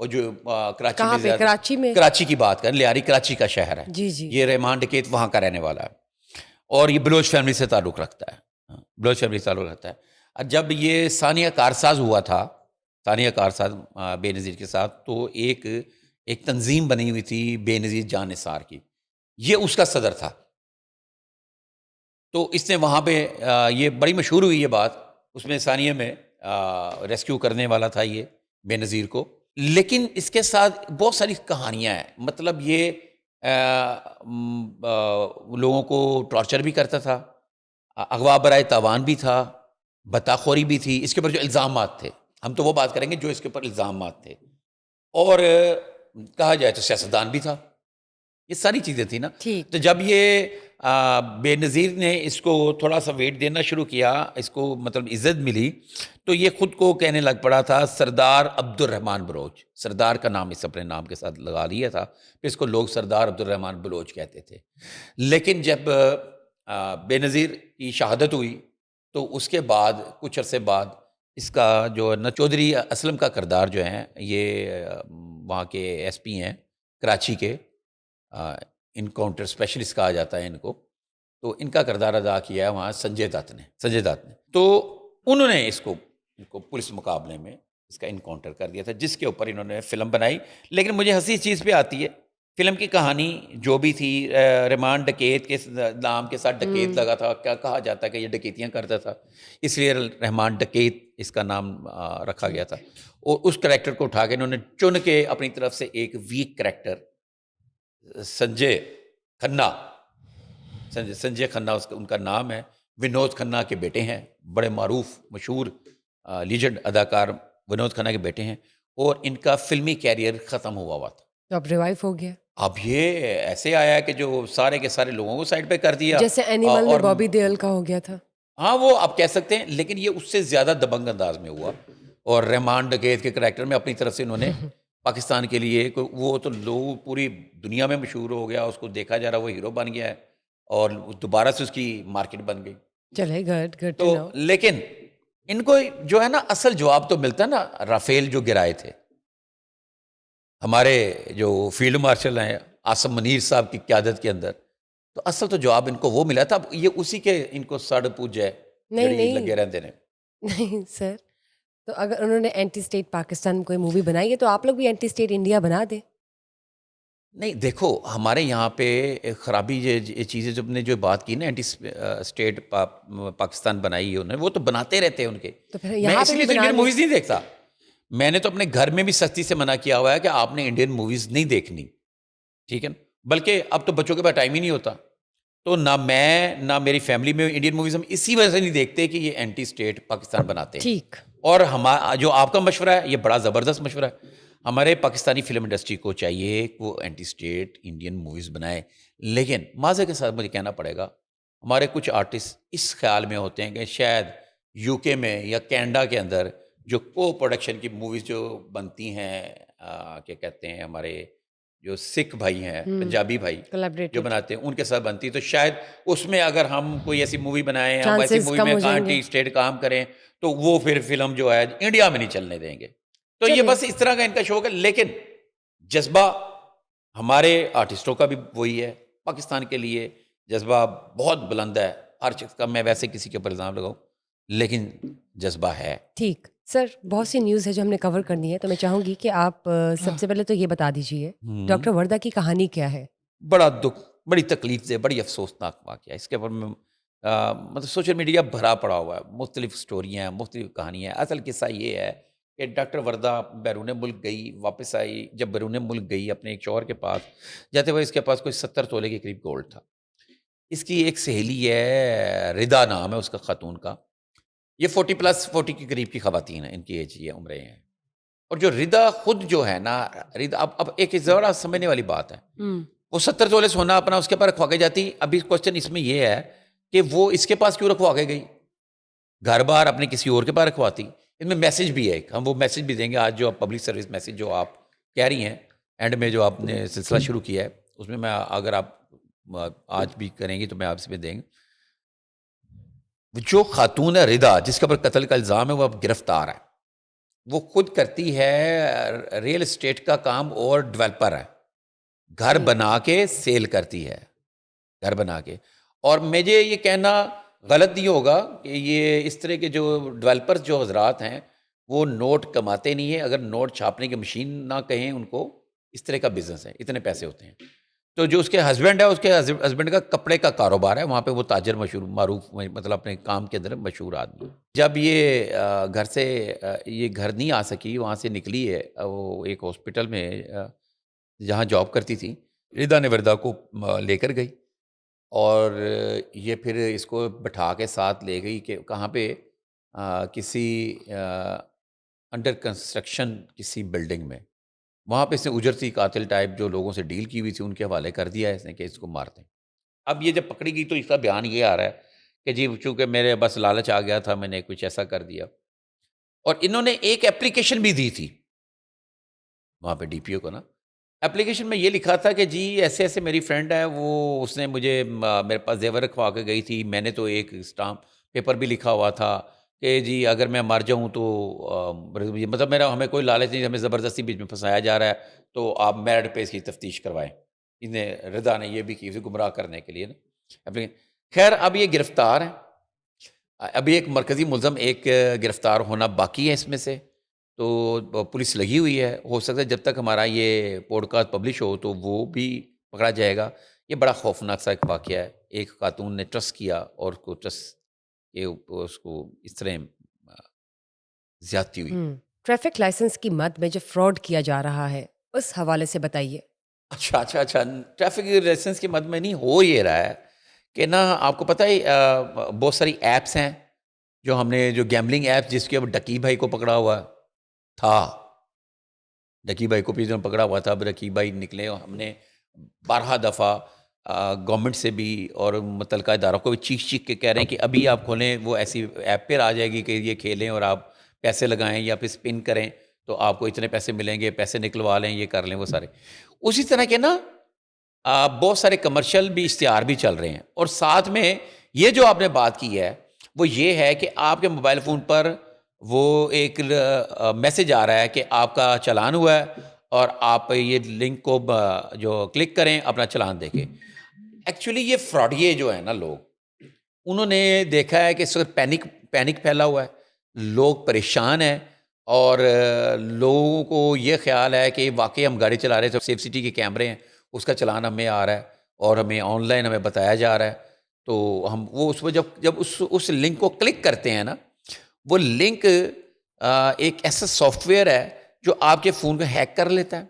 اور جو کراچی کہاں میں پہ؟ کراچی میں؟ کراچی کی بات کریں، لیاری کراچی کا شہر ہے. جی جی. یہ رحمان ڈکیت وہاں کا رہنے والا ہے اور یہ بلوچ فیملی سے تعلق رکھتا ہے، بلوچ فیملی سے تعلق رکھتا ہے. جب یہ ثانیہ کارساز ہوا تھا، ثانیہ کارساز بے نظیر کے ساتھ، تو ایک تنظیم بنی ہوئی تھی بے نظیر جان نثار کی، یہ اس کا صدر تھا. تو اس نے وہاں پہ یہ بڑی مشہور ہوئی یہ بات، اس میں ثانیہ میں ریسکیو کرنے والا تھا یہ بے نظیر کو. لیکن اس کے ساتھ بہت ساری کہانیاں ہیں، مطلب یہ لوگوں کو ٹارچر بھی کرتا تھا، اغوا برائے تاوان بھی تھا، بتاخوری بھی تھی. اس کے اوپر جو الزامات تھے، ہم تو وہ بات کریں گے جو اس کے اوپر الزامات تھے، اور کہا جائے تو سیاستدان بھی تھا. یہ ساری چیزیں تھیں نا. ٹھیک. تو جب یہ بے نظیر نے اس کو تھوڑا سا ویٹ دینا شروع کیا، اس کو مطلب عزت ملی، تو یہ خود کو کہنے لگ پڑا تھا سردار عبد الرحمان بلوچ. سردار کا نام اس اپنے نام کے ساتھ لگا لیا تھا، پھر اس کو لوگ سردار عبد الرحمان بلوچ کہتے تھے. لیکن جب بے نظیر کی شہادت ہوئی تو اس کے بعد کچھ عرصے بعد اس کا جو چودھری اسلم کا کردار جو ہیں، یہ وہاں کے ایس پی ہیں کراچی کے، انکاؤنٹر اسپیشلسٹ کہا جاتا ہے ان کو، تو ان کا کردار ادا کیا ہے وہاں سنجے دت نے. تو انہوں نے اس کو پولیس مقابلے میں اس کا انکاؤنٹر کر دیا تھا، جس کے اوپر انہوں نے فلم بنائی. لیکن مجھے ہنسی چیز پہ آتی ہے، فلم کی کہانی جو بھی تھی، رحمان ڈکیت کے نام کے ساتھ ڈکیت لگا تھا، کیا کہا جاتا ہے کہ یہ ڈکیتیاں کرتا تھا، اس لیے رحمان ڈکیت اس کا نام رکھا گیا تھا. اور اس کریکٹر کو اٹھا کے انہوں نے چن کے اپنی طرف سے ایک ویک کریکٹر سنجے کھنہ ان کا نام ہے، ونود کھنہ کے بیٹے ہیں، بڑے معروف مشہور لیجنڈ اداکار ونود کھنہ کے بیٹے ہیں، اور ان کا فلمی کیریئر ختم ہوا تھا. تو اب ریوائو ہو گیا، اب یہ ایسے آیا ہے کہ جو سارے کے سارے لوگوں کو سائڈ پہ کر دیا، جیسے اینیمل میں اور بابی دیول کا ہو گیا تھا. ہاں وہ آپ کہہ سکتے ہیں، لیکن یہ اس سے زیادہ دبنگ انداز میں ہوا. اور رحمان ڈکیت کے کریکٹر میں اپنی طرف سے انہوں نے پاکستان کے لیے، وہ تو لوگ پوری دنیا میں مشہور ہو گیا، اس کو دیکھا جا رہا، وہ ہیرو بن گیا ہے اور دوبارہ سے اس کی مارکیٹ بن گئی. چلے گڈ ٹو تو نو. لیکن ان کو جو ہے نا اصل جواب تو ملتا ہے نا، رافیل جو گرائے تھے ہمارے جو فیلڈ مارشل ہیں عاصم منیر صاحب کی قیادت کے اندر، تو اصل تو جواب ان کو وہ ملا تھا. یہ اسی کے ان کو سڑ پوجے نہیں لگے رہتے ہیں. نہیں سر، تو اگر انہوں نے اینٹی اسٹیٹ پاکستان میں کوئی مووی بنائی ہے تو آپ لوگ بھی اینٹی اسٹیٹ انڈیا بنا دیں. نہیں دیکھو، ہمارے یہاں پہ خرابی یہ چیزیں جب نے جو بات کی نا، اینٹی اسٹیٹ پاکستان بنائی ہے انہوں نے، وہ تو بناتے رہتے ہیں ان کے. تو پھر میں یہاں اس پہ لیے بھی تو بنا انڈین دیں. موویز نہیں دیکھتا. میں نے تو اپنے گھر میں بھی سختی سے منع کیا ہوا ہے کہ آپ نے انڈین موویز نہیں دیکھنی، ٹھیک ہے. بلکہ اب تو بچوں کے پاس ٹائم ہی نہیں ہوتا، تو نہ میں نہ میری فیملی میں انڈین موویز ہم اسی وجہ سے نہیں دیکھتے کہ یہ اینٹی اسٹیٹ پاکستان بناتے ہیں. ٹھیک. اور جو آپ کا مشورہ ہے یہ بڑا زبردست مشورہ ہے. ہمارے پاکستانی فلم انڈسٹری کو چاہیے کہ وہ اینٹی اسٹیٹ انڈین موویز بنائے. لیکن معذرت کے ساتھ مجھے کہنا پڑے گا، ہمارے کچھ آرٹسٹ اس خیال میں ہوتے ہیں کہ شاید یو کے میں یا کینیڈا کے اندر جو کو پروڈکشن کی موویز جو بنتی ہیں، کیا کہتے ہیں، ہمارے جو سکھ بھائی ہیں، پنجابی بھائی جو کولیبریٹڈ بناتے ہیں، ان کے ساتھ بنتی، تو شاید اس میں اگر ہم کوئی ایسی مووی بنائیں، ہم ایسی چانسز مووی کم میں ہو جائیں اینٹی گے. اسٹیٹ کام کریں، تو وہ پھر فلم جو ہے انڈیا میں نہیں چلنے دیں گے. تو یہ چلیں. بس اس طرح کا ان کا شوق ہے. لیکن جذبہ ہمارے آرٹسٹوں کا بھی وہی ہے، پاکستان کے لیے جذبہ بہت بلند ہے ہر شخص کا. میں ویسے کسی کے اوپر الزام لگاؤں، لیکن جذبہ ہے. ٹھیک سر، بہت سی نیوز ہے جو ہم نے کور کرنی ہے، تو میں چاہوں گی کہ آپ سب سے پہلے تو یہ بتا دیجیے ڈاکٹر وردہ کی کہانی کیا ہے. بڑا دکھ، بڑی تکلیف دہ، بڑی افسوسناک واقعہ. اس کے اوپر میں مطلب سوشل میڈیا بھرا پڑا ہوا ہے، مختلف سٹوریاں ہیں، مختلف کہانیاں ہیں. اصل قصہ یہ ہے کہ ڈاکٹر وردہ بیرون ملک گئی، واپس آئی. جب بیرون ملک گئی اپنے ایک شوہر کے پاس جاتے ہوئے، اس کے پاس کوئی 70 تولے کے قریب گولڈ تھا. اس کی ایک سہیلی ہے، ردا نام ہے اس کا خاتون کا. یہ 40+ کے قریب کی خواتین ہیں، ان کی ایج، یہ عمریں ہیں. اور جو ردا خود جو ہے نا، ردا اب ایک ذرا سمجھنے والی بات ہے، وہ 70 تولے سونا اپنا اس کے پاس رکھوا کے جاتی. ابھی کوشچن اس میں یہ ہے کہ وہ اس کے پاس کیوں رکھوا کے گئی، گھر بار اپنے کسی اور کے پاس رکھواتی. ان میں میسج بھی ہے، ہم وہ میسج بھی دیں گے آج، جو پبلک سروس میسج جو آپ کہہ رہی ہیں اینڈ میں جو آپ نے سلسلہ شروع کیا ہے، اس میں اگر آپ آج بھی کریں گی تو میں آپ سے بھی دیں گے. جو خاتون ہے ردا، جس کے اوپر قتل کا الزام ہے، وہ اب گرفتار ہے. وہ خود کرتی ہے ریئل اسٹیٹ کا کام اور ڈیولپر ہے, گھر جی بنا کے سیل کرتی ہے, گھر بنا کے. اور مجھے یہ کہنا غلط نہیں ہوگا کہ یہ اس طرح کے جو ڈیولپرز جو حضرات ہیں وہ نوٹ کماتے نہیں ہیں. اگر نوٹ چھاپنے کی مشین نہ کہیں ان کو, اس طرح کا بزنس ہے, اتنے پیسے ہوتے ہیں. تو جو اس کے ہسبینڈ ہے, اس کے ہسبینڈ کا کپڑے کا کاروبار ہے, وہاں پہ وہ تاجر مشہور معروف, مطلب اپنے کام کے اندر مشہور آدمی. جب یہ گھر سے یہ گھر نہیں آ سکی, وہاں سے نکلی ہے, وہ ایک ہاسپٹل میں جہاں جاب کرتی تھی, ردا نے وردا کو لے کر گئی, اور یہ پھر اس کو بٹھا کے ساتھ لے گئی کہ کہاں پہ, کسی انڈر کنسٹرکشن کسی بلڈنگ میں, وہاں پہ اس نے اجرتی قاتل ٹائپ جو لوگوں سے ڈیل کی ہوئی تھی ان کے حوالے کر دیا ہے اس نے کہ اس کو مار دیں. اب یہ جب پکڑی گئی تو اس کا بیان یہ آ رہا ہے کہ جی چونکہ میرے بس لالچ آ گیا تھا, میں نے کچھ ایسا کر دیا. اور انہوں نے ایک اپلیکیشن بھی دی تھی وہاں پہ ڈی پی او کو نا. اپلیکیشن میں یہ لکھا تھا کہ جی ایسے ایسے میری فرینڈ ہے, وہ اس نے مجھے میرے پاس زیور رکھوا کے گئی تھی, میں نے تو ایک اسٹامپ پیپر بھی لکھا ہوا تھا کہ جی اگر میں مر جاؤں تو مطلب میرا ہمیں کوئی لالچ نہیں, ہمیں زبردستی بیچ میں پھنسایا جا رہا ہے, تو آپ میرٹ پہ اس کی تفتیش کروائیں. انہیں رضا نے یہ بھی کی گمراہ کرنے کے لیے نا. خیر اب یہ گرفتار ہیں, ابھی ایک مرکزی ملزم ایک گرفتار ہونا باقی ہے اس میں سے, تو پولیس لگی ہوئی ہے. ہو سکتا ہے جب تک ہمارا یہ پوڈ کاسٹ پبلش ہو تو وہ بھی پکڑا جائے گا. یہ بڑا خوفناک سا ایک واقعہ ہے, ایک خاتون نے ٹرسٹ کیا اور اس کو ٹرسٹ کہ اس کو اس طرح زیادتی ہوئی. ٹریفک لائسنس کی مد میں جو فراڈ کیا جا رہا ہے اس حوالے سے بتائیے. اچھا, ٹریفک لائسنس کی مد میں نہیں, ہو یہ رہا ہے کہ نا آپ کو پتہ ہے بہت ساری ایپس ہیں جو ہم نے, جو گیملنگ ایپس, جس کے اب ڈکی بھائی کو پکڑا ہوا تھا, ڈکی بھائی کو پیچھے پکڑا ہوا تھا. اب ڈکی بھائی نکلے, اور ہم نے 12 دفعہ گورنمنٹ سے بھی اور متعلقہ اداروں کو بھی چیخ کے کہہ رہے ہیں کہ ابھی آپ کھولیں, وہ ایسی ایپ پہ آ جائے گی کہ یہ کھیلیں اور آپ پیسے لگائیں یا پھر اسپن کریں تو آپ کو اتنے پیسے ملیں گے, پیسے نکلوا لیں, یہ کر لیں وہ سارے. اسی طرح کے نا بہت سارے کمرشل بھی اشتہار بھی چل رہے ہیں. اور ساتھ میں یہ جو آپ نے بات کی ہے وہ یہ ہے کہ آپ کے موبائل فون پر وہ ایک میسج آ رہا ہے کہ آپ کا چلان ہوا ہے اور آپ یہ لنک کو جو کلک کریں اپنا چلان دیکھیں. ایکچولی یہ فراڈیے جو ہیں نا لوگ, انہوں نے دیکھا ہے کہ اس وقت پینک پھیلا ہوا ہے, لوگ پریشان ہیں, اور لوگوں کو یہ خیال ہے کہ واقعی ہم گاڑی چلا رہے ہیں, سیف سٹی کے کیمرے ہیں, اس کا چلان ہمیں آ رہا ہے اور ہمیں آن لائن ہمیں بتایا جا رہا ہے. تو ہم وہ اس میں جب اس لنک کو کلک کرتے ہیں نا, وہ لنک ایک ایسا سافٹ ویئر ہے جو آپ کے فون کو ہیک کر لیتا ہے,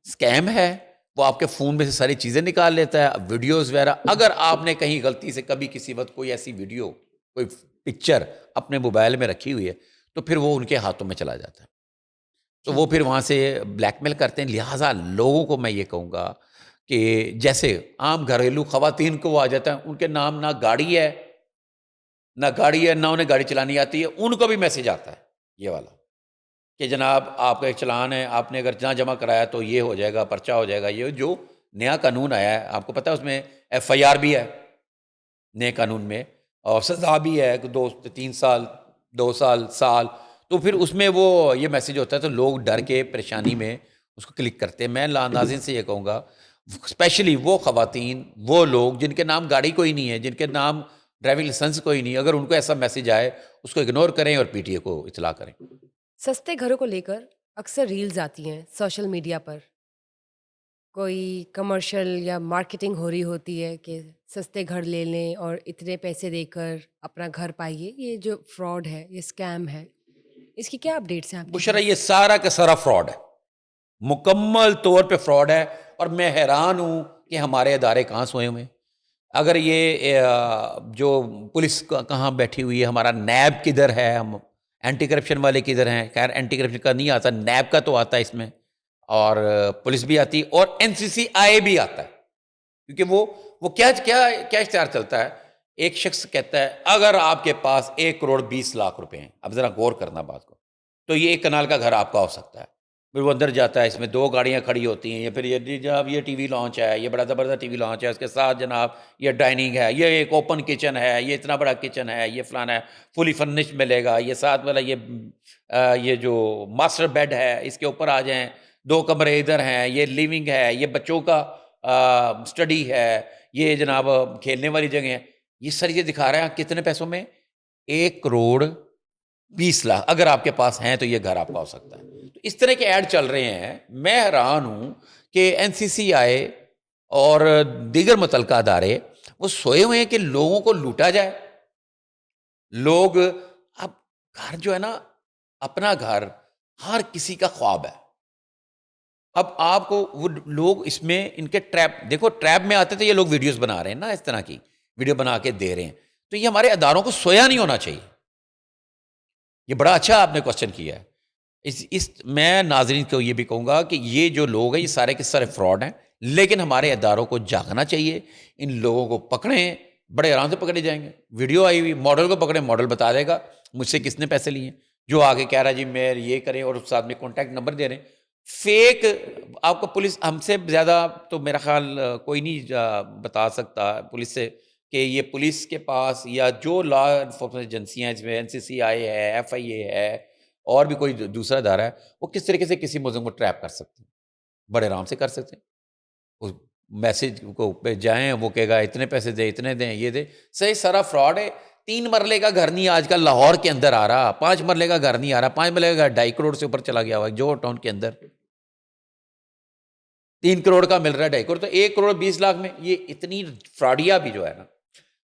اسکیم ہے. وہ آپ کے فون میں سے ساری چیزیں نکال لیتا ہے, ویڈیوز وغیرہ. اگر آپ نے کہیں غلطی سے کبھی کسی وقت کوئی ایسی ویڈیو, کوئی پکچر اپنے موبائل میں رکھی ہوئی ہے تو پھر وہ ان کے ہاتھوں میں چلا جاتا ہے, تو وہ پھر وہاں سے بلیک میل کرتے ہیں. لہٰذا لوگوں کو میں یہ کہوں گا کہ جیسے عام گھریلو خواتین کو وہ آ جاتا ہے, ان کے نام نہ گاڑی ہے نہ انہیں گاڑی چلانی آتی ہے, ان کو بھی میسج آتا ہے یہ والا کہ جناب آپ کا ایک چلان ہے, آپ نے اگر نہ جمع کرایا تو یہ ہو جائے گا, پرچہ ہو جائے گا. یہ جو نیا قانون آیا ہے آپ کو پتہ ہے, اس میں FIR بھی ہے نئے قانون میں, اور سزا بھی ہے 3 سال 2 سال. تو پھر اس میں وہ یہ میسج ہوتا ہے تو لوگ ڈر کے پریشانی میں اس کو کلک کرتے ہیں. میں ناظرین سے یہ کہوں گا, اسپیشلی وہ خواتین, وہ لوگ جن کے نام گاڑی کوئی نہیں ہے, جن کے نام ڈرائیونگ لائسنس کوئی نہیں, اگر ان کو ایسا میسج آئے اس کو اگنور کریں اور PTA کو اطلاع کریں. سستے گھروں کو لے کر اکثر ریلز آتی ہیں سوشل میڈیا پر, کوئی کمرشل یا مارکیٹنگ ہو رہی ہوتی ہے کہ سستے گھر لے لیں اور اتنے پیسے دے کر اپنا گھر پائیے. یہ جو فراڈ ہے, یہ اسکیم ہے, اس کی کیا اپڈیٹس ہیں آپ کے بشرا پاس؟ یہ سارا کا سارا فراڈ ہے, مکمل طور پہ فراڈ ہے. اور میں حیران ہوں کہ ہمارے ادارے کہاں سوئے ہوئے ہیں. اگر یہ جو پولیس کہاں بیٹھی ہوئی ہے, ہمارا نیب کدھر ہے, ہم اینٹی کرپشن والے کدھر ہیں. خیر اینٹی کرپشن کا نہیں آتا, نیب کا تو آتا ہے اس میں, اور پولیس بھی آتی, اور NCCI بھی آتا ہے. کیونکہ وہ کیا اشتہار چلتا ہے, ایک شخص کہتا ہے اگر آپ کے پاس 1 کروڑ 20 لاکھ روپے ہیں, اب ذرا غور کرنا بات کو, تو یہ 1 کنال کا گھر آپ کا ہو سکتا ہے. پھر وہ اندر جاتا ہے، اس میں 2 گاڑیاں کھڑی ہوتی ہیں، یہ پھر یہ جناب یہ ٹی وی لانچ ہے، یہ بڑا زبردست ٹی وی لانچ ہے، اس کے ساتھ جناب یہ ڈائننگ ہے، یہ ایک اوپن کچن ہے، یہ اتنا بڑا کچن ہے، یہ فلانا ہے، فلی فرنش ملے گا، یہ ساتھ والا یہ جو ماسٹر بیڈ ہے اس کے اوپر آ جائیں، 2 کمرے ادھر ہیں، یہ لیونگ ہے، یہ بچوں کا اسٹڈی ہے، یہ جناب کھیلنے والی جگہ ہے، یہ سر یہ دکھا رہے ہیں کتنے پیسوں میں؟ 1,20,00,000 اگر آپ کے پاس ہیں تو یہ گھر آپ کا ہو سکتا ہے۔ تو اس طرح کے ایڈ چل رہے ہیں، میں حیران ہوں کہ این سی سی آئے اور دیگر متعلقہ ادارے وہ سوئے ہوئے ہیں کہ لوگوں کو لوٹا جائے۔ لوگ اب گھر جو ہے نا، اپنا گھر ہر کسی کا خواب ہے۔ اب آپ کو وہ لوگ اس میں ان کے دیکھو ٹریپ میں آتے تھے یہ لوگ، ویڈیوز بنا رہے ہیں نا، اس طرح کی ویڈیو بنا کے دے رہے ہیں، تو یہ ہمارے اداروں کو سویا نہیں ہونا چاہیے۔ یہ بڑا اچھا آپ نے کوشچن کیا ہے۔ میں ناظرین کو یہ بھی کہوں گا کہ یہ جو لوگ ہیں یہ سارے کے سارے فراڈ ہیں، لیکن ہمارے اداروں کو جاگنا چاہیے، ان لوگوں کو پکڑیں، بڑے آرام سے پکڑے جائیں گے۔ ویڈیو آئی ہوئی، ماڈل کو پکڑیں، ماڈل بتا دے گا مجھ سے کس نے پیسے لیے ہیں، جو آگے کہہ رہا ہے جی میں یہ کریں، اور اس آدمی کانٹیکٹ نمبر دے رہے ہیں فیک۔ آپ کو پولیس ہم سے زیادہ تو میرا خیال کوئی نہیں بتا سکتا پولیس سے کہ یہ پولیس کے پاس یا جو لا انفورسمنٹ ایجنسیاں ہیں، جس میں این سی سی آئی ہے، ایف آئی اے ہے، اور بھی کوئی دوسرا ادارہ ہے، وہ کس طریقے سے کسی ملزم کو ٹریپ کر سکتے ہیں، بڑے آرام سے کر سکتے ہیں۔ اس میسج کو پہ جائیں، وہ کہے گا اتنے پیسے دیں، اتنے دیں، یہ دیں، صحیح سارا فراڈ ہے۔ 3 مرلے کا گھر نہیں آج کل لاہور کے اندر آ رہا، 5 مرلے کا گھر نہیں آ رہا، 5 مرلے کا گھر 2.5 کروڑ سے اوپر چلا گیا ہوا ہے، جو ٹاؤن کے اندر 3 کروڑ کا مل رہا ہے، 2.5 کروڑ، تو 1,20,00,000 میں یہ اتنی فراڈیا بھی جو ہے نا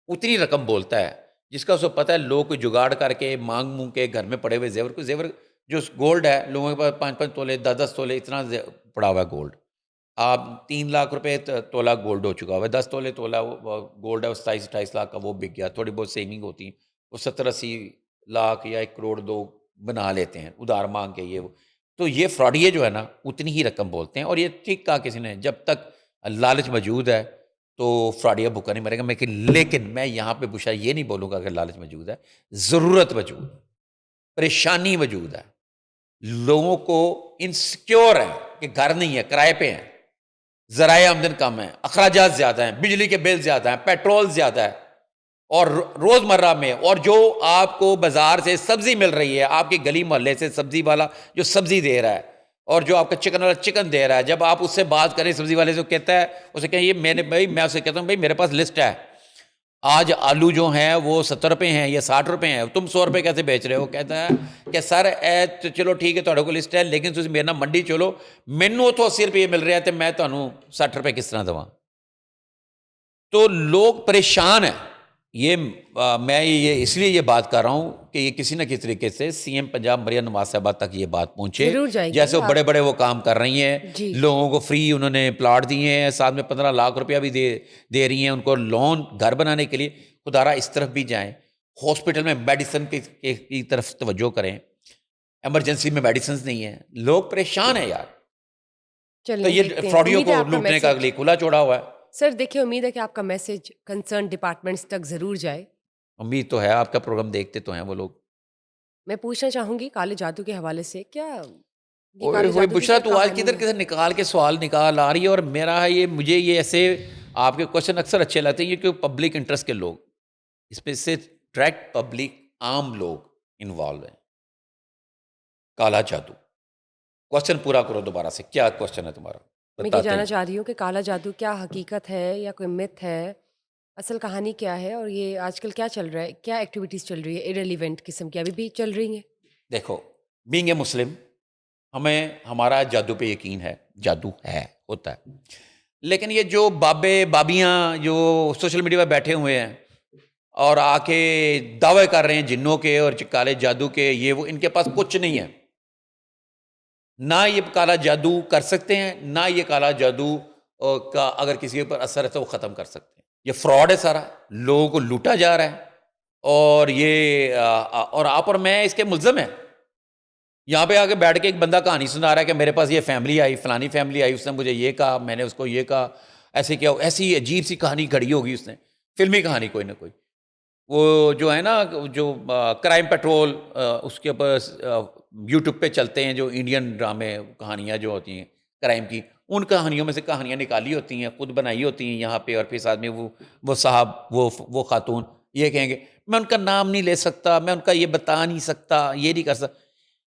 اتنی رقم بولتا ہے، جس کا اس کو پتہ ہے لوگ کوئی جگاڑ کر کے مانگ مونگ کے گھر میں پڑے ہوئے زیور، کوئی زیور جو گولڈ ہے لوگوں کے پاس 5-5 تولے 10-10 تولے اتنا پڑا ہوا ہے گولڈ، آپ 3 لاکھ روپے تولہ گولڈ ہو چکا ہوا ہے، 10 تولے تولہ گولڈ ہے 27-28 لاکھ کا، وہ بک گیا، تھوڑی بہت سیونگ ہوتی ہیں وہ 70-80 لاکھ یا 1 کروڑ 2 بنا لیتے ہیں ادھار مانگ کے، یہ وہ تو یہ فراڈیے جو ہے نا اتنی ہی رقم بولتے ہیں، اور یہ ٹھیک کہا کسی نے، جب تک لالچ موجود ہے تو فراڈیا بھوکا نہیں مرے گا۔ لیکن میں یہاں پہ بشا یہ نہیں بولوں گا کہ لالچ موجود ہے، ضرورت موجود ہے، پریشانی موجود ہے، لوگوں کو انسیکیور ہے کہ گھر نہیں ہے، کرائے پہ ہیں، ذرائع آمدن کم ہیں، اخراجات زیادہ ہیں، بجلی کے بل زیادہ ہیں، پیٹرول زیادہ ہے، اور روزمرہ میں، اور جو آپ کو بازار سے سبزی مل رہی ہے، آپ کی گلی محلے سے سبزی والا جو سبزی دے رہا ہے، اور جو آپ کا چکن والا چکن دے رہا ہے، جب آپ اس سے بات کریں سبزی والے سے، کہتا ہے اسے کہ یہ میں اسے کہتا ہوں بھائی میرے پاس لسٹ ہے، آج آلو جو ہیں وہ 70 روپے ہیں یا 60 روپے ہیں، تم 100 روپے کیسے بیچ رہے ہو؟ کہتا ہے کہ سر چلو ٹھیک ہے تھوڑے کو لسٹ ہے، لیکن تم میرے نال منڈی چلو، مینوں تو 80 روپے مل رہا ہے تو میں تمہیں 60 روپے کس طرح دواں؟ تو لوگ پریشان ہیں۔ یہ میں یہ اس لیے یہ بات کر رہا ہوں کہ یہ کسی نہ کسی طریقے سے سی ایم پنجاب مریم نواز صاحبہ تک یہ بات پہنچے، ضرور جائے گی جیسے وہ آپ بڑے بڑے وہ کام کر رہی ہیں، جی لوگوں کو فری انہوں نے پلاٹ دیے ہیں، ساتھ میں 15 لاکھ روپیہ بھی دے رہی ہیں ان کو لون گھر بنانے کے لیے۔ خدا را اس طرف بھی جائیں، ہاسپٹل میں میڈیسن کی طرف توجہ کریں، ایمرجنسی میں میڈیسنز نہیں ہیں، لوگ پریشان ہیں یار۔ تو چلیں یہ دیکھتے ہیں، فراڈیوں امید ہے کو آپ کا لوٹنے کا میسج کھلا چھوڑا ہوا ہے۔ سر دیکھیں، امید ہے کہ آپ کا میسج کنسرن ڈپارٹمنٹس تک ضرور جائے۔ امید تو ہے، آپ کا پروگرام دیکھتے تو ہیں وہ لوگ۔ میں پوچھنا چاہوں گی کالے جادو کے حوالے سے، کیا یہ اوئے کالے ہوئے جادو کی بشرا، کیا تو آج کہانی کدھر ہے؟ کدھر نکال کے سوال نکال آ رہی ہے، اور مجھے یہ ایسے آپ کے کوشچن اکثر اچھے لگتے ہیں، یہ کہ پبلک انٹرسٹ کے لوگ اس میں سے ڈائریکٹ پبلک عام لوگ انوالو ہیں۔ کالا جادو، کوشچن پورا کرو دوبارہ سے، کیا کوشچن ہے تمہارا؟ میں یہ بتاتے جاننا ہیں۔ چاہ رہی ہوں کہ کالا جادو کیا حقیقت ہے یا کوئی مت ہے، اصل کہانی کیا ہے، اور یہ آج کل کیا چل رہا ہے، کیا ایکٹیویٹیز چل رہی ہے ایرریلیونٹ قسم کی ابھی بھی چل رہی ہیں؟ دیکھو، بینگ اے مسلم ہمیں ہمارا جادو پہ یقین ہے، جادو ہے، ہوتا ہے، لیکن یہ جو بابے بابیاں جو سوشل میڈیا پہ بیٹھے ہوئے ہیں اور آ کے دعوے کر رہے ہیں جنوں کے اور کالے جادو کے، یہ وہ، ان کے پاس کچھ نہیں ہے، نہ یہ کالا جادو کر سکتے ہیں، نہ یہ کالا جادو کا اگر کسی کے اوپر اثر ہے تو وہ ختم کر سکتے ہیں۔ یہ فراڈ ہے سارا، لوگوں کو لوٹا جا رہا ہے، اور یہ اور آپ اور میں اس کے ملزم ہیں۔ یہاں پہ آ کے بیٹھ کے ایک بندہ کہانی سنا رہا ہے کہ میرے پاس یہ فیملی آئی، فلانی فیملی آئی، اس نے مجھے یہ کہا، میں نے اس کو یہ کہا، ایسے کیا، ایسی عجیب سی کہانی گھڑی ہوگی اس نے، فلمی کہانی کوئی نہ کوئی۔ وہ جو ہے نا جو کرائم پیٹرول اس کے اوپر یوٹیوب پہ چلتے ہیں جو انڈین ڈرامے کہانیاں جو ہوتی ہیں کرائم کی، ان کہانیوں میں سے کہانیاں نکالی ہوتی ہیں، خود بنائی ہوتی ہیں یہاں پہ، اور پھر ساتھ میں وہ صاحب وہ خاتون یہ کہیں گے میں ان کا نام نہیں لے سکتا، میں ان کا یہ بتا نہیں سکتا، یہ نہیں کر سکتا،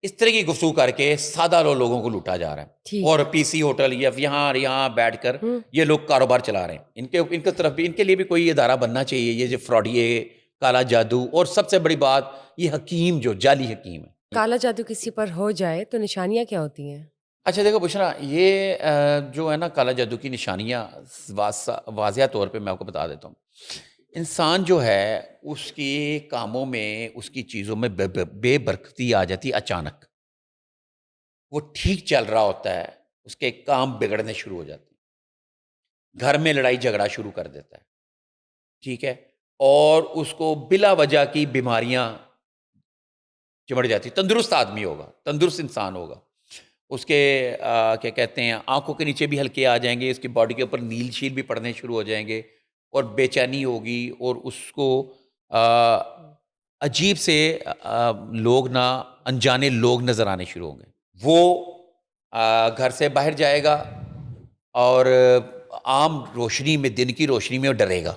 اس طرح کی گفتگو کر کے سادہ لوگوں کو لوٹا جا رہا ہے، ٹھیک اور ہے پی سی ہوٹل یا یہاں بیٹھ کر ہوں یہ لوگ کاروبار چلا رہے ہیں، ان کے طرف بھی ان کے لیے بھی کوئی ادارہ بننا چاہیے، یہ جو فراڈیے کالا جادو، اور سب سے بڑی بات یہ حکیم جو جعلی حکیم ہے۔ کالا جادو کسی پر ہو جائے تو نشانیاں کیا ہوتی ہیں؟ اچھا دیکھو بشرا، یہ جو ہے نا کالا جادو کی نشانیاں واضح طور پہ میں آپ کو بتا دیتا ہوں۔ انسان جو ہے اس کے کاموں میں، اس کی چیزوں میں بے برکتی آ جاتی ہے اچانک، وہ ٹھیک چل رہا ہوتا ہے، اس کے کام بگڑنے شروع ہو جاتے ہیں، گھر میں لڑائی جھگڑا شروع کر دیتا ہے، ٹھیک ہے، اور اس کو بلا وجہ کی بیماریاں چمڑ جاتی، تندرست آدمی ہوگا، تندرست انسان ہوگا، اس کے کیا کہتے ہیں آنکھوں کے نیچے بھی ہلکے آ جائیں گے، اس کی باڈی کے اوپر نیل شیل بھی پڑنے شروع ہو جائیں گے، اور بے چینی ہوگی، اور اس کو عجیب سے لوگ نہ انجانے لوگ نظر آنے شروع ہوں گے، وہ گھر سے باہر جائے گا، اور عام روشنی میں، دن کی روشنی میں وہ ڈرے گا،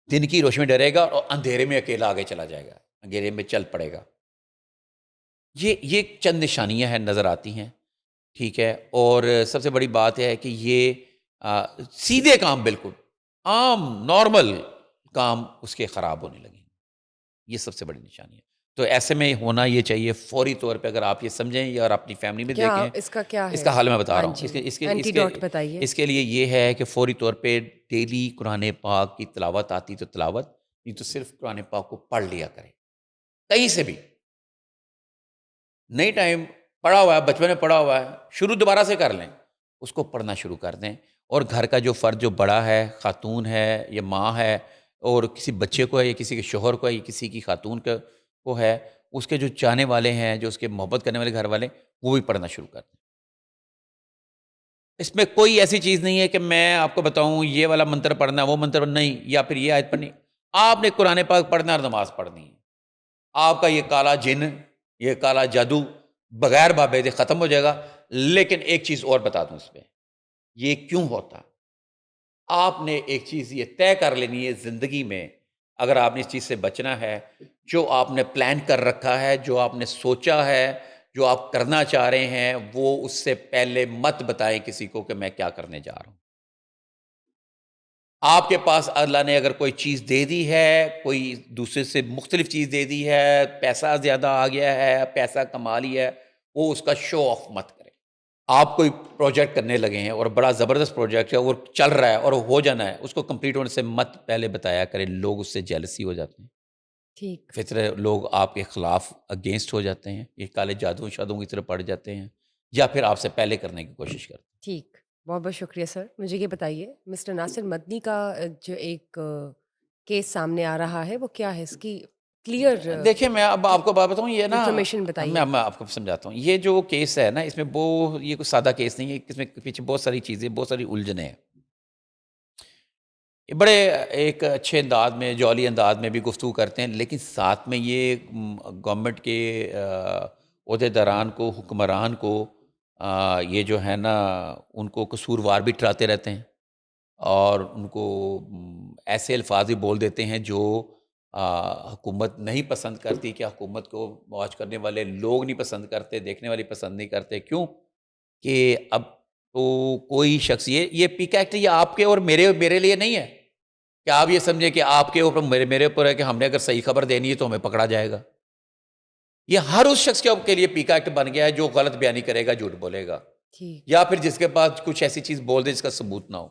دن کی روشنی میں ڈرے گا، اور اندھیرے میں اکیلا آگے چلا جائے گا، اندھیرے میں چل پڑے گا۔ یہ چند نشانیاں ہیں نظر آتی ہیں، ٹھیک ہے، اور سب سے بڑی بات ہے کہ یہ سیدھے کام، بالکل عام نارمل کام اس کے خراب ہونے لگیں، یہ سب سے بڑی نشانی ہے۔ تو ایسے میں ہونا یہ چاہیے فوری طور پہ، اگر آپ یہ سمجھیں یا اور اپنی فیملی میں کیا دیکھیں، اس کا کیا اس ہے؟ کا حل میں بتا ہاں رہا ہوں۔ جی، اینٹی ڈاٹ بتائیے۔ اس کے لیے یہ ہے کہ فوری طور پہ ڈیلی قرآن پاک کی تلاوت آتی تو تلاوت، نہیں تو صرف قرآن پاک کو پڑھ لیا کریں، کہیں سے بھی، نئی ٹائم پڑھا ہوا ہے، بچپن میں پڑھا ہوا ہے، شروع دوبارہ سے کر لیں، اس کو پڑھنا شروع کر دیں، اور گھر کا جو فرد جو بڑا ہے، خاتون ہے یا ماں ہے، اور کسی بچے کو ہے یا کسی کے شوہر کو ہے یا کسی کی خاتون کو ہے، اس کے جو چاہنے والے ہیں، جو اس کے محبت کرنے والے گھر والے، وہ بھی پڑھنا شروع کر دیں۔ اس میں کوئی ایسی چیز نہیں ہے کہ میں آپ کو بتاؤں یہ والا منتر پڑھنا، وہ منتر نہیں، یا پھر یہ آیت پڑھنی، آپ نے قرآن پاک پڑھنا اور نماز پڑھنی ہے، آپ کا یہ کالا جن، یہ کالا جادو بغیر بابے ختم ہو جائے گا۔ لیکن ایک چیز اور بتا دوں اس پہ، یہ کیوں ہوتا، آپ نے ایک چیز یہ طے کر لینی ہے زندگی میں، اگر آپ نے اس چیز سے بچنا ہے، جو آپ نے پلان کر رکھا ہے، جو آپ نے سوچا ہے، جو آپ کرنا چاہ رہے ہیں، وہ اس سے پہلے مت بتائیں کسی کو کہ میں کیا کرنے جا رہا ہوں۔ آپ کے پاس اللہ نے اگر کوئی چیز دے دی ہے، کوئی دوسرے سے مختلف چیز دے دی ہے، پیسہ زیادہ آ گیا ہے، پیسہ کما لیا ہے، وہ اس کا شو آف مت کرے۔ آپ کوئی پروجیکٹ کرنے لگے ہیں اور بڑا زبردست پروجیکٹ ہے، وہ چل رہا ہے اور ہو جانا ہے، اس کو کمپلیٹ ہونے سے مت پہلے بتایا کریں، لوگ اس سے جیلسی ہو جاتے ہیں، ٹھیک فطر لوگ آپ کے خلاف اگینسٹ ہو جاتے ہیں، یہ کالے جادو شادوں کی طرف پڑ جاتے ہیں، یا پھر آپ سے پہلے کرنے کی کوشش کرتے ہیں۔ ٹھیک، بہت بہت شکریہ سر۔ مجھے یہ بتائیے مسٹر ناصر مدنی کا جو ایک کیس سامنے آ رہا ہے وہ کیا ہے؟ اس کی کلیئر دیکھیں میں اب آپ کو بات بتاؤں، یہ نا انفارمیشن بتائیے۔ میں آپ کو سمجھاتا ہوں، یہ جو کیس ہے نا، اس میں یہ کوئی سادہ کیس نہیں ہے، اس میں پیچھے بہت ساری چیزیں، بہت ساری الجھنیں ہیں، یہ بڑے ایک اچھے انداز میں، جولی انداز میں بھی گفتگو کرتے ہیں، لیکن ساتھ میں یہ گورنمنٹ کے عہدیداران کو، حکمران کو، یہ جو ہے نا ان کو قصوروار بھی ٹھہراتے رہتے ہیں، اور ان کو ایسے الفاظ بھی بول دیتے ہیں جو حکومت نہیں پسند کرتی، کہ حکومت کو واچ کرنے والے لوگ نہیں پسند کرتے، دیکھنے والے پسند نہیں کرتے، کیوں کہ اب تو کوئی شخص، یہ پیک ایکٹ یہ آپ کے اور میرے لیے نہیں ہے کہ آپ یہ سمجھیں کہ آپ کے اوپر، میرے اوپر ہے کہ ہم نے اگر صحیح خبر دینی ہے تو ہمیں پکڑا جائے گا۔ یہ ہر اس شخص کے لیے پیک ایکٹ بن گیا ہے جو غلط بیانی کرے گا، جھوٹ بولے گا، ٹھیک یا پھر جس کے پاس کچھ ایسی چیز بول دے جس کا ثبوت نہ ہو۔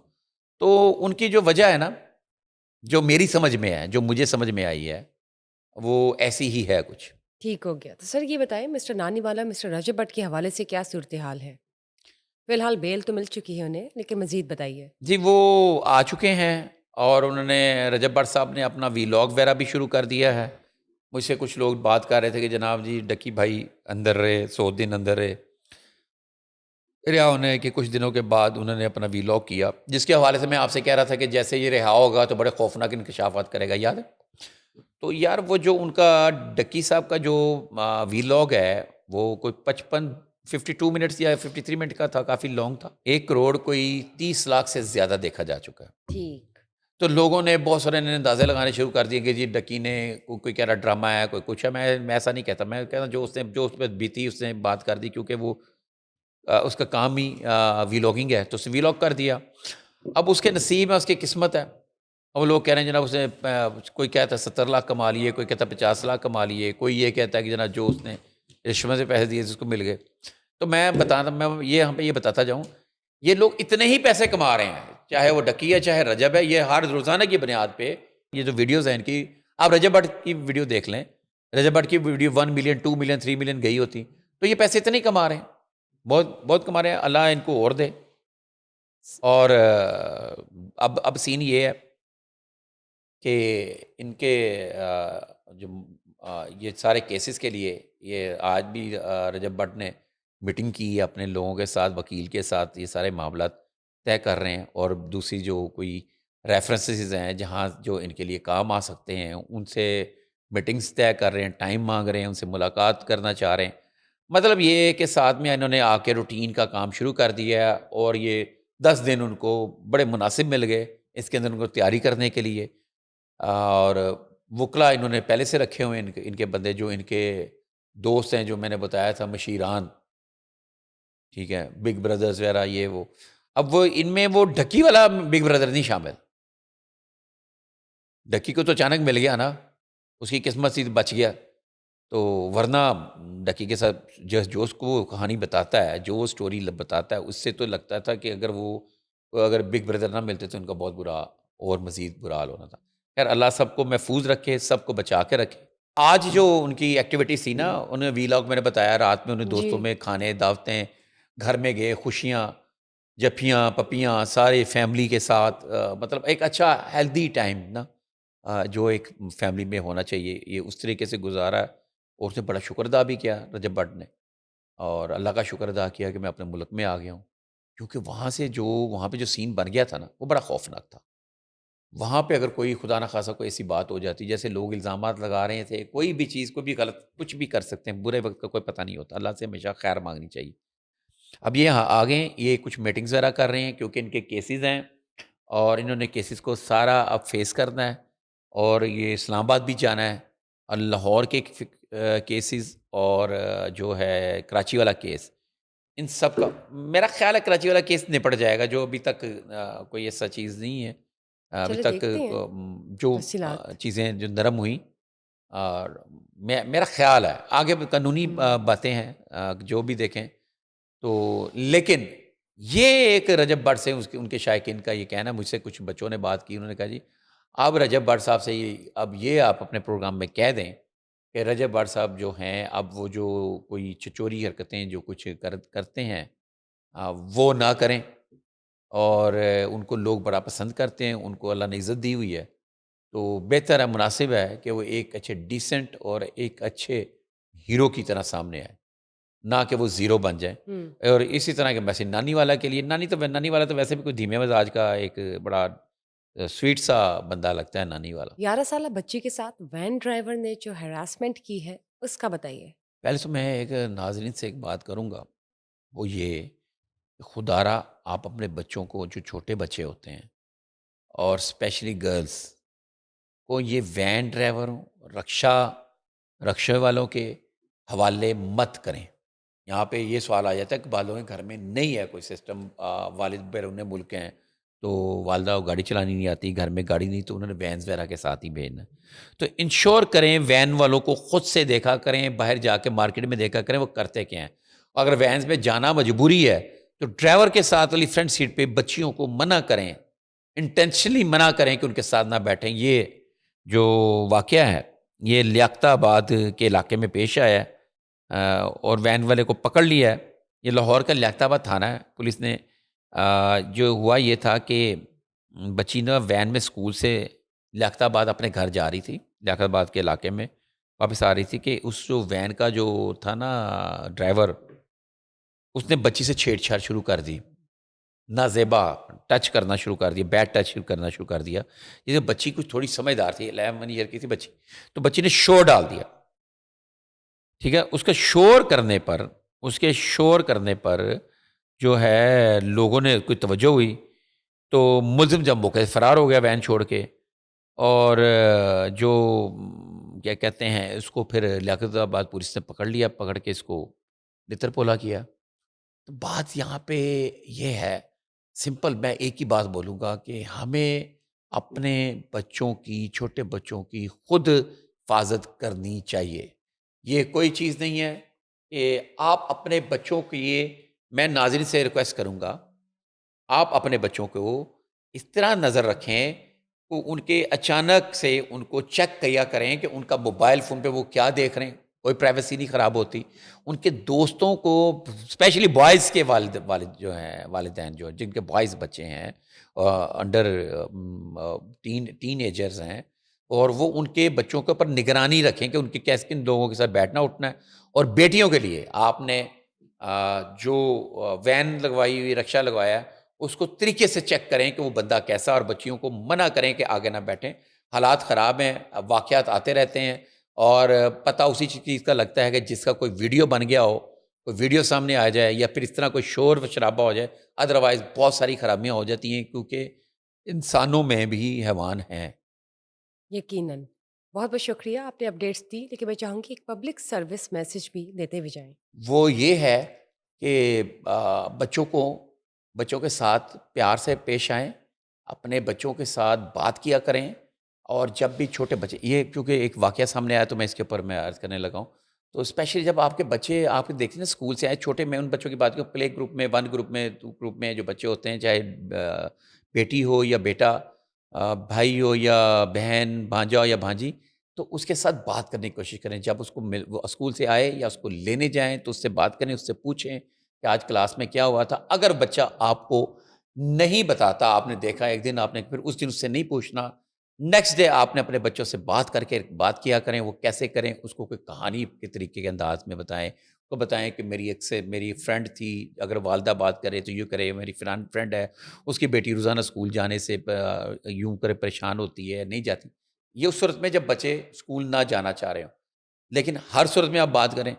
تو ان کی جو وجہ ہے نا، جو میری سمجھ میں ہے، جو مجھے سمجھ میں آئی ہے، وہ ایسی ہی ہے کچھ۔ ٹھیک ہو گیا۔ تو سر یہ بتائیں مسٹر نانی والا، مسٹر رجب بٹ کے حوالے سے کیا صورتحال ہے؟ فی الحال بیل تو مل چکی ہے انہیں، لیکن مزید بتائیے۔ جی وہ آ چکے ہیں، اور انہوں نے، رجب بٹ صاحب نے اپنا ویلاگ وغیرہ بھی شروع کر دیا ہے۔ مجھ سے کچھ لوگ بات کر رہے تھے کہ جناب جی ڈکی بھائی اندر رہے، 100 دن اندر رہے۔ رہا ہونے کے کچھ دنوں کے بعد انہوں نے اپنا ویلاگ کیا، جس کے حوالے سے میں آپ سے کہہ رہا تھا کہ جیسے یہ رہا ہوگا تو بڑے خوفناک انکشافات کرے گا، یاد ہے؟ تو یار وہ جو ان کا ڈکی صاحب کا جو ویلاگ ہے وہ کوئی 52 منٹس یا 53 منٹ کا تھا، کافی لانگ تھا. 1 کروڑ کوئی 30 لاکھ سے زیادہ دیکھا جا چکا ہے. ٹھیک. تو لوگوں نے بہت سارے نے اندازے لگانے شروع کر دیے کہ جی ڈکی نے کوئی کہہ رہا ڈرامہ ہے، کوئی کچھ ہے. میں ایسا نہیں کہتا، میں کہتا جو اس پہ بیتی اس نے بات کر دی، کیونکہ وہ اس کا کام ہی ویلاگنگ ہے، تو اس نے ویلاگ کر دیا. اب اس کے نصیب ہے، اس کی قسمت ہے. اب لوگ کہہ رہے ہیں جناب اس نے کوئی کہتا ہے 70 لاکھ کما لیے، کوئی کہتا ہے 50 لاکھ کما لیے، کوئی یہ کہتا ہے کہ جناب جو اس نے رشوت سے پیسے دیے جس کو مل گئے. تو میں یہاں پہ یہ بتاتا جاؤں، یہ لوگ اتنے ہی پیسے کما رہے ہیں، چاہے وہ ڈکی ہے چاہے رجب ہے. یہ ہر روزانہ کی بنیاد پہ یہ جو ویڈیوز ہیں ان کی، آپ رجب بٹ کی ویڈیو دیکھ لیں، رجب بٹ کی ویڈیو 1 ملین 2 ملین 3 ملین گئی ہوتی، تو یہ پیسے اتنے ہی کما رہے ہیں، بہت بہت کما رہے ہیں. اللہ ان کو اور دے. اور اب سین یہ ہے کہ ان کے جو یہ سارے کیسز کے لیے یہ آج بھی رجب بٹ نے میٹنگ کی اپنے لوگوں کے ساتھ، وکیل کے ساتھ، یہ سارے معاملات طے کر رہے ہیں. اور دوسری جو کوئی ریفرنسز ہیں جہاں جو ان کے لیے کام آ سکتے ہیں ان سے میٹنگز طے کر رہے ہیں، ٹائم مانگ رہے ہیں، ان سے ملاقات کرنا چاہ رہے ہیں. مطلب یہ ہے کہ ساتھ میں انہوں نے آ کے روٹین کا کام شروع کر دیا ہے، اور یہ 10 دن ان کو بڑے مناسب مل گئے اس کے اندر ان کو تیاری کرنے کے لیے. اور وکلا انہوں نے پہلے سے رکھے ہوئے ہیں، ان کے بندے جو ان کے دوست ہیں جو میں نے بتایا تھا مشیران، ٹھیک ہے، بگ بردرز وغیرہ یہ وہ. اب وہ ان میں وہ ڈکی والا بگ بردر نہیں شامل. ڈکی کو تو اچانک مل گیا نا، اس کی قسمت سے بچ گیا. تو ورنہ ڈکی کے ساتھ جو اس کو کہانی بتاتا ہے، جو سٹوری بتاتا ہے، اس سے تو لگتا تھا کہ اگر بگ بردر نہ ملتے تو ان کا بہت برا اور مزید برا حال ہونا تھا. خیر اللہ سب کو محفوظ رکھے، سب کو بچا کے رکھے. آج جو ان کی ایکٹیویٹی تھی نا، انہیں ویلاگ میں نے بتایا، رات میں انہیں دوستوں جی. میں کھانے دعوتیں، گھر میں گئے، خوشیاں، جفیاں پپیاں، سارے فیملی کے ساتھ، مطلب ایک اچھا ہیلدی ٹائم نا، جو ایک فیملی میں ہونا چاہیے، یہ اس طریقے سے گزارا. اور اس نے بڑا شکر ادا بھی کیا رجب بٹ نے، اور اللہ کا شکر ادا کیا کہ میں اپنے ملک میں آ گیا ہوں. کیونکہ وہاں پہ جو سین بن گیا تھا نا وہ بڑا خوفناک تھا. وہاں پہ اگر کوئی خدا نخواستہ کوئی ایسی بات ہو جاتی، جیسے لوگ الزامات لگا رہے تھے، کوئی بھی چیز، کوئی بھی غلط کچھ بھی کر سکتے ہیں، برے وقت کا کوئی پتہ نہیں ہوتا. اللہ سے ہمیشہ خیر مانگنی چاہیے. اب یہ آ گئے، یہ کچھ میٹنگز وغیرہ کر رہے ہیں کیونکہ ان کے کیسز ہیں، اور انہوں نے کیسز کو سارا اب فیس کرنا ہے. اور یہ اسلام آباد بھی جانا ہے، اور لاہور کے کیسز، اور جو ہے کراچی والا کیس، ان سب کا میرا خیال ہے کراچی والا کیس نپٹ جائے گا، جو ابھی تک کوئی ایسا چیز نہیں ہے. ابھی چلے تک دیکھتے ہیں جو تفصیلات. چیزیں جو نرم ہوئیں، اور میرا خیال ہے آگے قانونی باتیں ہیں، جو بھی دیکھیں تو. لیکن یہ ایک رجب بٹ سے ان کے شائقین کا یہ کہنا، مجھ سے کچھ بچوں نے بات کی، انہوں نے کہا جی اب رجب بٹ صاحب سے اب یہ آپ اپنے پروگرام میں کہہ دیں کہ رجب بٹ صاحب جو ہیں، اب وہ جو کوئی چچوری حرکتیں جو کچھ کرتے ہیں وہ نہ کریں. اور ان کو لوگ بڑا پسند کرتے ہیں، ان کو اللہ نے عزت دی ہوئی ہے، تو بہتر ہے، مناسب ہے کہ وہ ایک اچھے ڈیسنٹ اور ایک اچھے ہیرو کی طرح سامنے آئے، نہ کہ وہ زیرو بن جائیں. اور اسی طرح کے میسج نانی والا کے لیے، نانی والا تو ویسے بھی کوئی دھیمے مزاج کا ایک بڑا سویٹ سا بندہ لگتا ہے نانی والا. 11 سالہ بچی کے ساتھ وین ڈرائیور نے جو ہراسمنٹ کی ہے اس کا بتائیے. پہلے تو میں ایک ناظرین سے ایک بات کروں گا، وہ یہ کہ خدا را آپ اپنے بچوں کو، جو چھوٹے بچے ہوتے ہیں اور اسپیشلی گرلز کو، یہ وین ڈرائیوروں، رکشے والوں کے حوالے مت کریں. یہاں پہ یہ سوال آ جاتا ہے کہ بعضوں کے گھر میں نہیں ہے کوئی سسٹم، والد بیرون ملک ہیں تو والدہ کو گاڑی چلانی نہیں آتی، گھر میں گاڑی نہیں، تو انہوں نے وینز وغیرہ کے ساتھ ہی بھیجنا. تو انشور کریں وین والوں کو خود سے دیکھا کریں، باہر جا کے مارکیٹ میں دیکھا کریں وہ کرتے کیا ہیں. اگر وینز میں جانا مجبوری ہے تو ڈرائیور کے ساتھ والی فرنٹ سیٹ پہ بچیوں کو منع کریں، انٹینشنلی منع کریں کہ ان کے ساتھ نہ بیٹھیں. یہ جو واقعہ ہے یہ لیاقت آباد کے علاقے میں پیش آیا ہے، اور وین والے کو پکڑ لیا ہے. یہ لاہور کا لیاقت آباد تھانہ ہے. پولیس نے جو ہوا یہ تھا کہ بچی نا وین میں اسکول سے لیاقت آباد اپنے گھر جا رہی تھی، لیاقت آباد کے علاقے میں واپس آ رہی تھی، کہ اس جو وین کا جو تھا نا ڈرائیور، اس نے بچی سے چھیڑ چھاڑ شروع کر دی، نازیبا ٹچ کرنا شروع کر دیا، بیڈ ٹچ کرنا شروع کر دیا. جیسے بچی کچھ تھوڑی سمجھدار تھی، 11 ایئر کی تھی بچی، تو بچی نے شور ڈال دیا. ٹھیک ہے، اس کے شور کرنے پر جو ہے لوگوں نے کوئی توجہ ہوئی، تو ملزم جب موقع سے فرار ہو گیا وین چھوڑ کے. اور جو کیا کہتے ہیں اس کو پھر لیاقت آباد پولیس نے پکڑ لیا، پکڑ کے اس کو لتر پولا کیا. تو بات یہاں پہ یہ ہے، سمپل میں ایک ہی بات بولوں گا کہ ہمیں اپنے بچوں کی، چھوٹے بچوں کی خود حفاظت کرنی چاہیے. یہ کوئی چیز نہیں ہے کہ آپ اپنے بچوں کے لیے، میں ناظرین سے ریکویسٹ کروں گا، آپ اپنے بچوں کو اس طرح نظر رکھیں کہ ان کے اچانک سے ان کو چیک کیا کریں کہ ان کا موبائل فون پہ وہ کیا دیکھ رہے ہیں، کوئی پرائیویسی نہیں خراب ہوتی. ان کے دوستوں کو، اسپیشلی بوائز کے والد جو ہیں، والدین جو جن کے بوائز بچے ہیں انڈر ٹین ایجرز ہیں، اور وہ ان کے بچوں کے اوپر نگرانی رکھیں کہ ان کے کیسے کن لوگوں کے ساتھ بیٹھنا اٹھنا ہے. اور بیٹیوں کے لیے آپ نے جو وین لگوائی ہوئی، رکشہ لگوایا ہے، اس کو طریقے سے چیک کریں کہ وہ بندہ کیسا، اور بچیوں کو منع کریں کہ آگے نہ بیٹھیں. حالات خراب ہیں، واقعات آتے رہتے ہیں، اور پتہ اسی چیز کا لگتا ہے کہ جس کا کوئی ویڈیو بن گیا ہو، کوئی ویڈیو سامنے آ جائے، یا پھر اس طرح کوئی شور و شرابہ ہو جائے. ادروائز بہت ساری خرابیاں ہو جاتی ہیں، کیونکہ انسانوں میں بھی حیوان ہیں. یقیناً. بہت بہت شکریہ، آپ نے اپڈیٹس دی، لیکن میں چاہوں گی ایک پبلک سروس میسج بھی دیتے ہوئے جائیں. وہ یہ ہے کہ بچوں کے ساتھ پیار سے پیش آئیں، اپنے بچوں کے ساتھ بات کیا کریں. اور جب بھی چھوٹے بچے، یہ کیونکہ ایک واقعہ سامنے آیا تو میں اس کے اوپر میں عرض کرنے لگا ہوں. تو اسپیشلی جب آپ کے بچے، آپ دیکھتے ہیں اسکول سے آئے چھوٹے، میں ان بچوں کی بات کروں، پلے گروپ میں، 1 گروپ میں، 2 گروپ میں جو بچے ہوتے ہیں، چاہے بیٹی ہو یا بیٹا، بھائی ہو یا بہن، بھانجا ہو یا بھانجی، تو اس کے ساتھ بات کرنے کی کوشش کریں. جب اس کو وہ اسکول سے آئے یا اس کو لینے جائیں تو اس سے بات کریں، اس سے پوچھیں کہ آج کلاس میں کیا ہوا تھا. اگر بچہ آپ کو نہیں بتاتا، آپ نے دیکھا ایک دن، آپ نے پھر اس دن اس سے نہیں پوچھنا، نیکسٹ ڈے آپ نے اپنے بچوں سے بات کر کے بات کیا کریں. وہ کیسے کریں، اس کو کوئی کہانی کے طریقے کے انداز میں بتائیں. کو بتائیں کہ میری فرینڈ تھی، اگر والدہ بات کرے تو یوں کرے، میری فرینڈ ہے، اس کی بیٹی روزانہ اسکول جانے سے یوں کرے پریشان ہوتی ہے، نہیں جاتی. یہ اس صورت میں جب بچے اسکول نہ جانا چاہ رہے ہوں. لیکن ہر صورت میں آپ بات کریں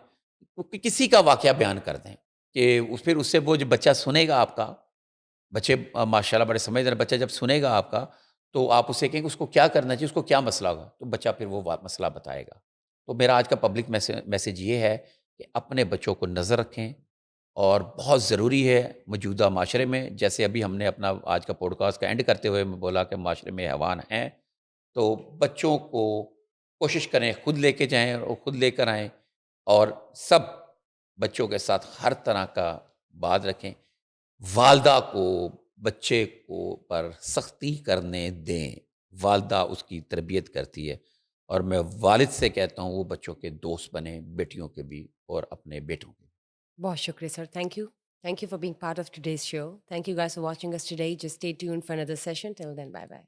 تو کسی کا واقعہ بیان کر دیں کہ پھر اس سے وہ جو بچہ سنے گا آپ کا، بچے ماشاء اللہ بڑے سمجھدار، بچہ جب سنے گا آپ کا تو آپ اسے کہیں کہ اس کو کیا کرنا چاہیے، اس کو کیا مسئلہ ہوگا، تو بچہ پھر وہ مسئلہ بتائے گا. تو میرا آج کا پبلک میسج یہ ہے کہ اپنے بچوں کو نظر رکھیں. اور بہت ضروری ہے موجودہ معاشرے میں، جیسے ابھی ہم نے اپنا آج کا پوڈ کاسٹ کا اینڈ کرتے ہوئے میں بولا کہ معاشرے میں حیوان ہیں، تو بچوں کو کوشش کریں خود لے کے جائیں اور خود لے کر آئیں. اور سب بچوں کے ساتھ ہر طرح کا بات رکھیں. والدہ کو بچے کو پر سختی کرنے دیں، والدہ اس کی تربیت کرتی ہے. اور میں والد سے کہتا ہوں وہ بچوں کے دوست بنیں، بیٹیوں کے بھی اور اپنے بیٹوں کے بھی. بہت شکریہ sir. Thank you. Thank you for being part of today's show. Thank you guys for watching us today. Just stay tuned for another session. Till then, bye bye.